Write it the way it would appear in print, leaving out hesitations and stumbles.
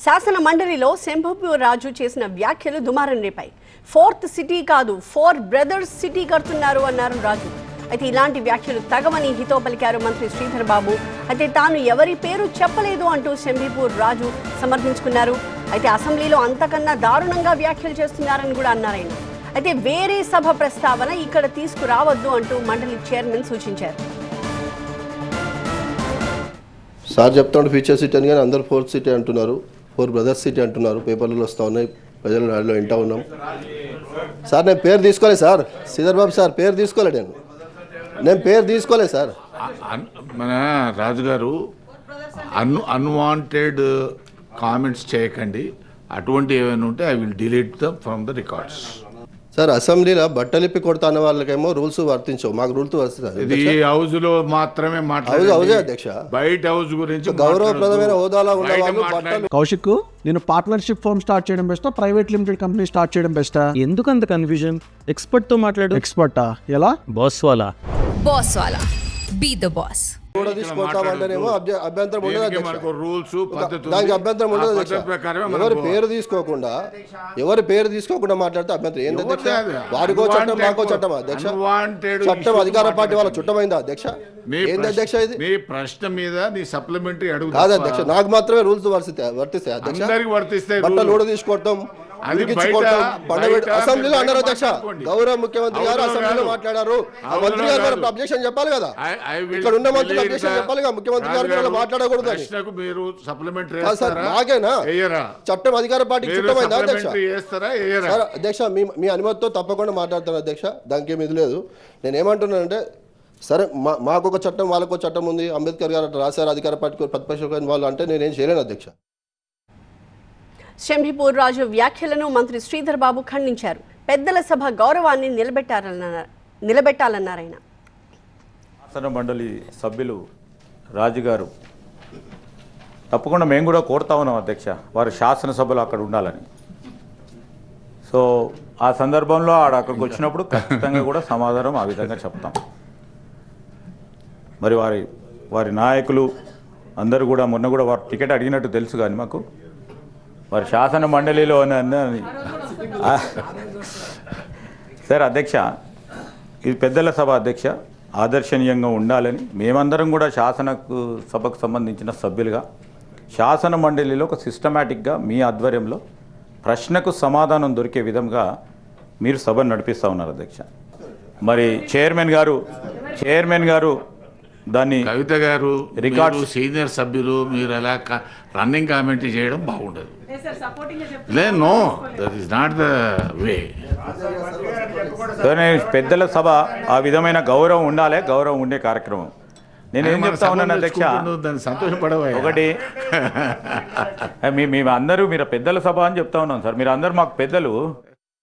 శాసన మండలిలో శంభూపూర్ రాజు చేసిన వ్యాఖ్యలు దుమారం రేపాయి. 4th సిటీ కాదు 4 బ్రదర్స్ సిటీ కడుతున్నారు అన్నారు రాజు. అయితే ఇలాంటి వ్యాఖ్యలు తగవని హితో పలికారు మంత్రి శ్రీధర్ బాబు. అయితే తాను ఎవరి పేరు చెప్పలేదు అంటూ శంభూపూర్ రాజు సమర్థించుకున్నారు. అయితే అసెంబ్లీలో అంతకన్నా దారుణంగా వ్యాఖ్యలు చేస్తున్నారని కూడా అన్నారాయన. అయితే వేరే సభ ప్రస్తావన ఇక్కడ తీసుకురావద్దు అంటూ మండలి చైర్మన్ సూచించారు. సార్ చెప్తాడు ఫ్యూచర్ సిటీ అని, కానీ అందరు 4th సిటీ అంటున్నారు, 4 బ్రదర్స్ సిటీ అంటున్నారు. పేపర్లలో వస్తూ ఉన్నాయి, ప్రజల నాడులో వింటూ ఉన్నాం. సార్ నేను పేరు తీసుకోలేదు సార్, శ్రీధర్ బాబు సార్ పేరు తీసుకోలేదు, నేను పేరు తీసుకోలేదు సార్. మన రాజుగారు అన్వాంటెడ్ కామెంట్స్ చేయకండి. అటువంటి ఏమైనా ఉంటే I will delete dum from the records. Sir అసెంబ్లీలో బట్టలిప్పి కొడతా అన్న వాళ్ళకేమో రూల్స్ వర్తించవు, మాకు రూల్స్ వర్తిస్తాయి. ఈ హౌస్ లో మాత్రమే హౌజే అధ్యక్ష, బయట హౌస్ గురించి గౌరవప్రదమైన హోదాలో ఉన్న వాళ్ళు బట్టలు. కౌశిక్, నేను పార్ట్నర్షిప్ ఫర్మ్ స్టార్ట్ చేయడం బెస్టా, ప్రైవేట్ లిమిటెడ్ కంపెనీ స్టార్ట్ చేయడం బెస్టా? ఎందుకు అంత కన్ఫ్యూజన్? ఎక్స్పర్ట్ తో మాట్లాడు. ఎక్స్పర్టా? ఎలా? బాస్ వాలా. బాస్ వాలా, బీ ద బాస్. కూడా తీసుకుంటామంటేనేమో అభ్యంతరం ఉండదు అధ్యక్ష, రూల్స్ దానికి అభ్యంతరం ఉండదు అధ్యక్ష. ఎవరి పేరు తీసుకోకుండా మాట్లాడితే అభ్యంతరం ఏంటి అధ్యక్ష? వాడికో చట్టం మాకో చట్టం అధ్యక్ష. చట్టం అధికార పార్టీ వాళ్ళ చుట్టమైందా అధ్యక్ష? ఏంది అధ్యక్ష ఇది? మీ ప్రశ్న మీద నీ సప్లిమెంటరీ అడుగు కాదు అధ్యక్ష, నాకు మాత్రమే రూల్స్ వర్తిస్తాయి అధ్యక్ష. బట్టలు కూడా తీసుకోవటం, అసెంబ్లీలో అన్నారు అధ్యక్ష. గౌరవ ముఖ్యమంత్రి గారు అసెంబ్లీలో మాట్లాడారు, ఆ మంత్రి గారు అబ్జెక్షన్ చెప్పాలి కదా, ఇక్కడ ఉన్న మంత్రులు అబ్జెక్షన్ చెప్పాలి కదా, ముఖ్యమంత్రి గారు మాట్లాడకూడదు. నాకేనా చట్టం అధికార పార్టీకి చుట్టమైందా అధ్యక్ష? అధ్యక్ష మీ అనుమతితో తప్పకుండా మాట్లాడతాను అధ్యక్ష, దానికి ఏమి ఇది లేదు. నేను ఏమంటున్నానంటే, సరే మాకొక చట్టం వాళ్ళకో చట్టం ఉంది, అంబేద్కర్ గారు అట్లా రాశారు, అధికార పార్టీకి ప్రతిపక్ష వాళ్ళు అంటే నేనేం చేయలేను అధ్యక్ష. శంభూపూర్ రాజు వ్యాఖ్యలను మంత్రి శ్రీధర్ బాబు ఖండించారు. పెద్దల సభ గౌరవాన్ని నిలబెట్టాలన్నారు ఆయన. శాసన మండలి సభ్యులు రాజుగారు తప్పకుండా మేము కూడా కోరుతా ఉన్నాం అధ్యక్ష, వారు శాసనసభలో అక్కడ ఉండాలని. సో ఆ సందర్భంలో అక్కడికి వచ్చినప్పుడు ఖచ్చితంగా కూడా సమాధానం ఆ విధంగా చెప్తాం. మరి వారి నాయకులు అందరూ కూడా మొన్న కూడా వారు టికెట్ అడిగినట్టు తెలుసు, కానీ మాకు వారి శాసన మండలిలో సార్ అధ్యక్ష, ఇది పెద్దల సభ అధ్యక్ష, ఆదర్శనీయంగా ఉండాలని మేమందరం కూడా సభకు సంబంధించిన సభ్యులుగా శాసన మండలిలో ఒక సిస్టమేటిక్గా మీ ఆధ్వర్యంలో ప్రశ్నకు సమాధానం దొరికే విధంగా మీరు సభను నడిపిస్తూ ఉన్నారు అధ్యక్ష. మరి చైర్మన్ గారు దాన్ని కవిత గారు రికార్డు సీనియర్ సభ్యులు మీరు అలా రన్నింగ్ కామెంట్ చేయడం బాగుండదు. No, that is not the way. పెద్దల సభ ఆ విధమైన గౌరవం ఉండాలి, గౌరవం ఉండే కార్యక్రమం. నేనేం చెప్తా ఉన్నాను అధ్యక్ష, దాన్ని సంతోషపడవ. ఒకటి మీరు పెద్దల సభ అని చెప్తా ఉన్నాను సార్, మీరు అందరూ మాకు పెద్దలు.